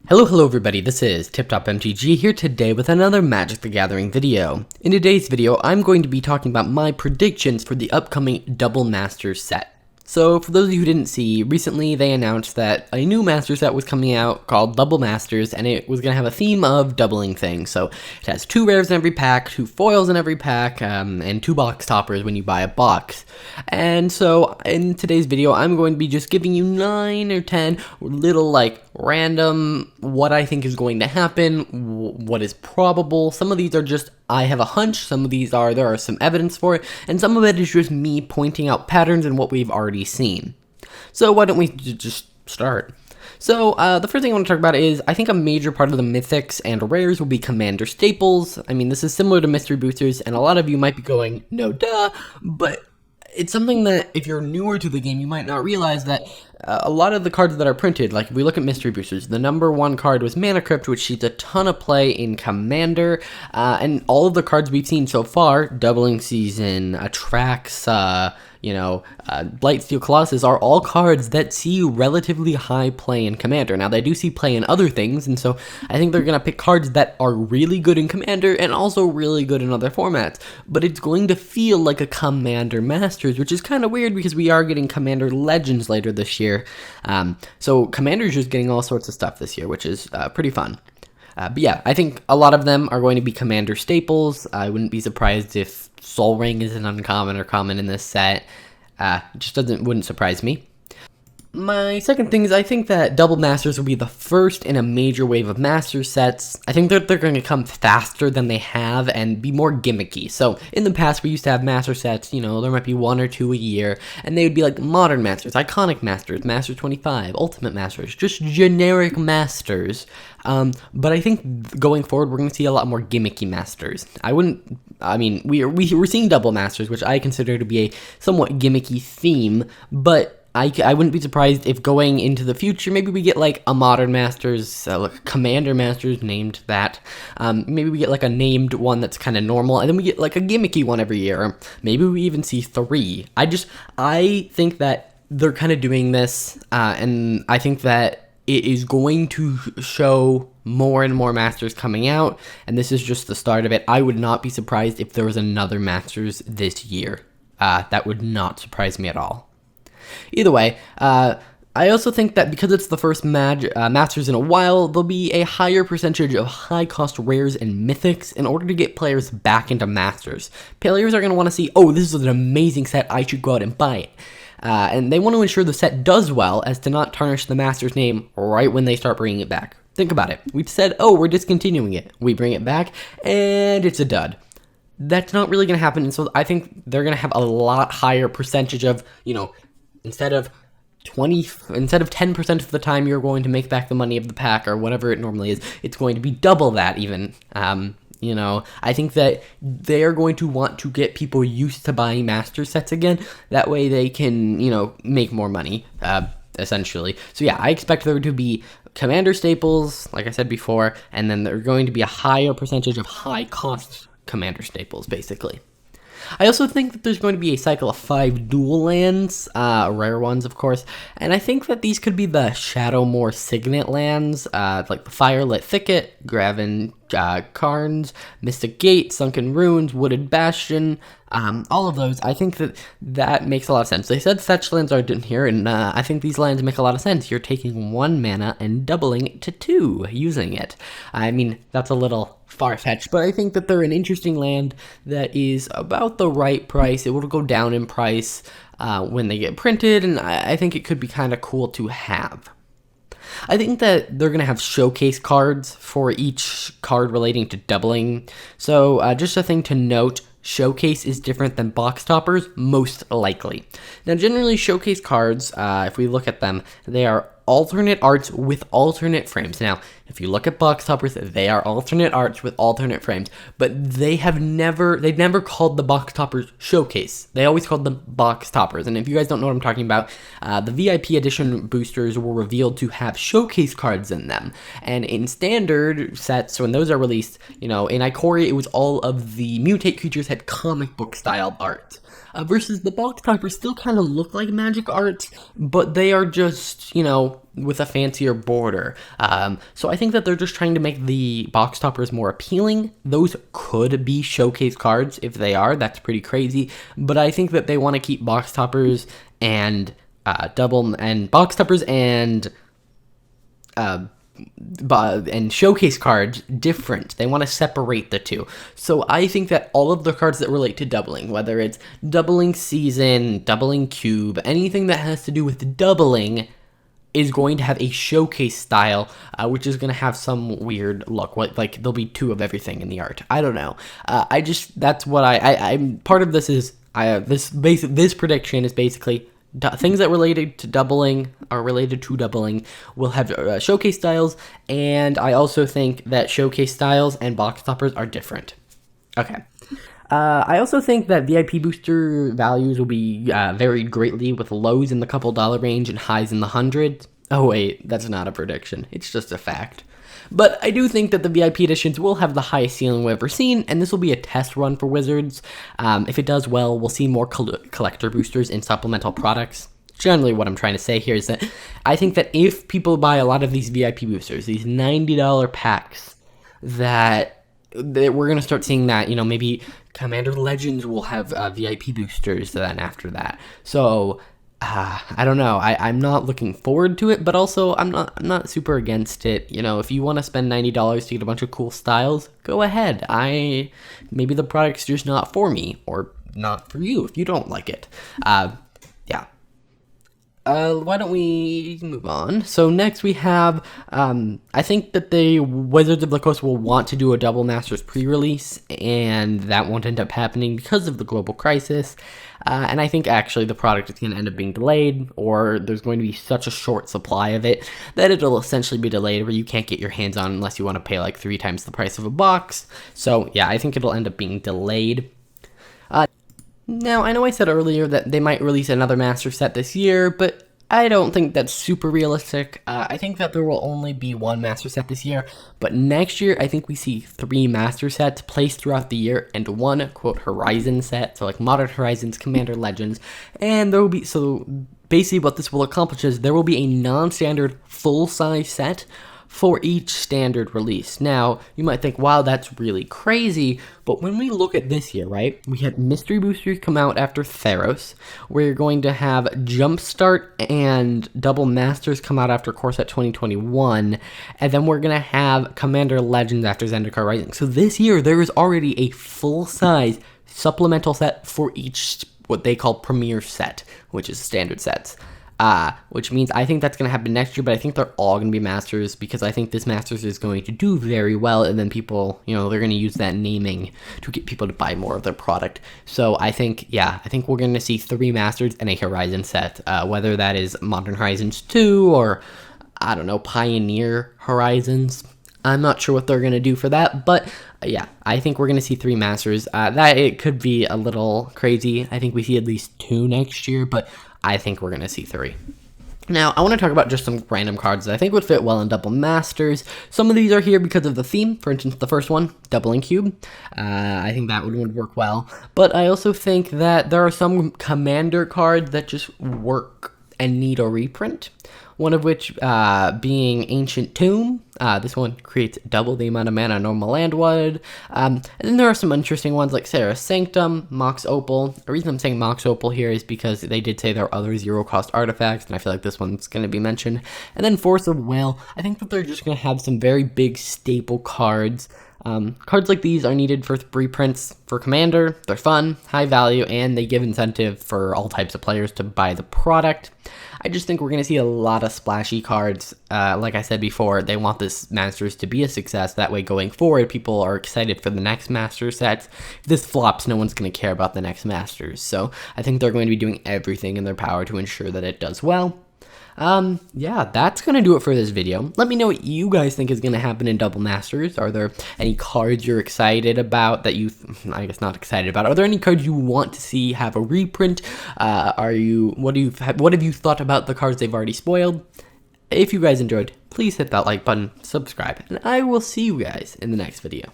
Hello everybody, this is TipTopMTG here today with another Magic the Gathering video. In today's video, I'm going to be talking about my predictions for the upcoming Double Masters set. So for those of you who didn't see, recently they announced that a new Master set was coming out called Double Masters, and it was going to have a theme of doubling things. So it has 2 rares in every pack, 2 foils in every pack, and 2 box toppers when you buy a box. And so in today's video, I'm going to be just giving you 9 or 10 little random what I think is going to happen, what is probable. Some of these are just I have a hunch, some of these are there are some evidence for it, and some of it is just me pointing out patterns in what we've already seen. So why don't we just start? So the first thing I want to talk about is I think a major part of the mythics and rares will be commander staples. I mean, this is similar to mystery boosters, and a lot of you might be going, no duh, but it's something that if you're newer to the game, you might not realize that a lot of the cards that are printed, like if we look at mystery boosters, the number 1 card was Mana Crypt, which sees a ton of play in Commander, and all of the cards we've seen so far, Doubling Season, Attracts, Blightsteel Colossus, are all cards that see relatively high play in Commander. Now, they do see play in other things, and so I think they're going to pick cards that are really good in Commander and also really good in other formats. But it's going to feel like a Commander Masters, which is kind of weird because we are getting Commander Legends later this year. So Commander's just getting all sorts of stuff this year, which is pretty fun. But yeah, I think a lot of them are going to be Commander staples. I wouldn't be surprised if Soul Ring is an uncommon or common in this set. Just wouldn't surprise me. My second thing is I think that Double Masters will be the first in a major wave of Master sets. I think that they're going to come faster than they have and be more gimmicky. So in the past we used to have Master sets, there might be 1 or 2 a year, and they would be like Modern Masters, Iconic Masters, Master 25, Ultimate Masters, just generic Masters. But I think going forward we're going to see a lot more gimmicky Masters. We're seeing Double Masters, which I consider to be a somewhat gimmicky theme, but I wouldn't be surprised if going into the future, maybe we get like a Modern Masters, Commander Masters named that. Maybe we get like a named one that's kind of normal, and then we get like a gimmicky one every year. Or maybe we even see 3. I think that they're kind of doing this, and I think that it is going to show more and more Masters coming out, and this is just the start of it. I would not be surprised if there was another Masters this year. That would not surprise me at all. Either way, I also think that because it's the first Masters in a while, there'll be a higher percentage of high-cost rares and mythics in order to get players back into Masters. Players are going to want to see, oh, this is an amazing set, I should go out and buy it. And they want to ensure the set does well as to not tarnish the Masters name right when they start bringing it back. Think about it. We've said, oh, we're discontinuing it. We bring it back, and it's a dud. That's not really going to happen, and so I think they're going to have a lot higher percentage of, instead of 10% of the time you're going to make back the money of the pack or whatever it normally is, it's going to be double that even. I think that they're going to want to get people used to buying Master sets again. That way they can, make more money, essentially. So yeah, I expect there to be Commander staples, like I said before, and then there's going to be a higher percentage of high-cost Commander staples, basically. I also think that there's going to be a cycle of 5 dual lands, rare ones, of course, and I think that these could be the Shadowmoor Signet lands, like the Firelit Thicket, Graven Cairns, Mystic Gate, Sunken Ruins, Wooded Bastion, all of those. I think that makes a lot of sense. They said fetch lands aren't in here, and I think these lands make a lot of sense. You're taking 1 mana and doubling it to 2 using it. I mean, that's a little far-fetched, but I think that they're an interesting land that is about the right price. It will go down in price when they get printed, and I think it could be kind of cool to have. I think that they're going to have showcase cards for each card relating to doubling. So just a thing to note, showcase is different than box toppers, most likely. Now, generally, showcase cards, if we look at them, they are alternate arts with alternate frames. Now, if you look at box toppers, they are alternate arts with alternate frames, but they've never called the box toppers showcase. They always called them box toppers. And if you guys don't know what I'm talking about, the VIP edition boosters were revealed to have showcase cards in them. And in standard sets, when those are released, in Ikoria, it was all of the mutate creatures had comic book style art. versus the box toppers still kind of look like magic arts, but they are just, with a fancier border. So I think that they're just trying to make the box toppers more appealing. Those could be showcase cards. If they are, that's pretty crazy. But I think that they want to keep box toppers and box toppers and showcase cards different. They want to separate the two. So I think that all of the cards that relate to doubling, whether it's doubling season, doubling cube, anything that has to do with doubling, is going to have a showcase style, which is going to have some weird look. Like there'll be 2 of everything in the art. I don't know. That's what I'm part of this is this prediction is basically things that related to doubling are related to doubling will have showcase styles, and I also think that showcase styles and box toppers are different. Okay. I also think that VIP booster values will be varied greatly, with lows in the couple dollar range and highs in the hundreds. Oh wait, that's not a prediction. It's just a fact. But I do think that the VIP editions will have the highest ceiling we've ever seen, and this will be a test run for Wizards. If it does well, we'll see more collector boosters in supplemental products. Generally, what I'm trying to say here is that I think that if people buy a lot of these VIP boosters, these $90 packs, that we're going to start seeing that, maybe Commander Legends will have VIP boosters then after that. So I don't know. I'm not looking forward to it, but also I'm not super against it. If you want to spend $90 to get a bunch of cool styles, go ahead. Maybe the product's just not for me, or not for you if you don't like it. Yeah. Why don't we move on? So next we have, I think that the Wizards of the Coast will want to do a Double Masters pre-release, and that won't end up happening because of the global crisis. And I think actually the product is going to end up being delayed, or there's going to be such a short supply of it that it'll essentially be delayed where you can't get your hands on unless you want to pay like 3 times the price of a box. So yeah, I think it'll end up being delayed. Now, I know I said earlier that they might release another master set this year, but I don't think that's super realistic. I think that there will only be 1 master set this year, but next year I think we see 3 master sets placed throughout the year and 1, quote, Horizon set, so like Modern Horizons, Commander Legends, and there will be, so basically what this will accomplish is there will be a non-standard full-size set for each standard release. Now, you might think, wow, that's really crazy, but when we look at this year, right, we had Mystery Boosters come out after Theros, we're going to have Jumpstart and Double Masters come out after Core Set 2021, and then we're going to have Commander Legends after Zendikar Rising. So this year, there is already a full-size supplemental set for each, what they call Premier set, which is standard sets. Which means I think that's going to happen next year, but I think they're all going to be Masters, because I think this Masters is going to do very well, and then people, they're going to use that naming to get people to buy more of their product. So I think we're going to see 3 Masters and a Horizon set, whether that is Modern Horizons 2 or, I don't know, Pioneer Horizons. I'm not sure what they're going to do for that, but yeah, I think we're going to see 3 Masters. That it could be a little crazy. I think we see at least 2 next year, but I think we're going to see 3. Now, I want to talk about just some random cards that I think would fit well in Double Masters. Some of these are here because of the theme. For instance, the first one, Doubling Cube. I think that would work well. But I also think that there are some Commander cards that just work and need a reprint. One of which being Ancient Tomb. This one creates double the amount of mana normal land would. And then there are some interesting ones like Sarah's Sanctum, Mox Opal. The reason I'm saying Mox Opal here is because they did say there are other 0-cost artifacts, and I feel like this one's going to be mentioned. And then Force of Will. I think that they're just going to have some very big staple cards. Cards like these are needed for reprints for Commander. They're fun, high value, and they give incentive for all types of players to buy the product. I just think we're going to see a lot of splashy cards. Like I said before, they want this Masters to be a success. That way, going forward, people are excited for the next Masters sets. If this flops, no one's going to care about the next Masters. So I think they're going to be doing everything in their power to ensure that it does well. Yeah, that's going to do it for this video. Let me know what you guys think is going to happen in Double Masters. Are there any cards you're excited about that I guess not excited about? Are there any cards you want to see have a reprint? What have you thought about the cards they've already spoiled? If you guys enjoyed, please hit that like button, subscribe, and I will see you guys in the next video.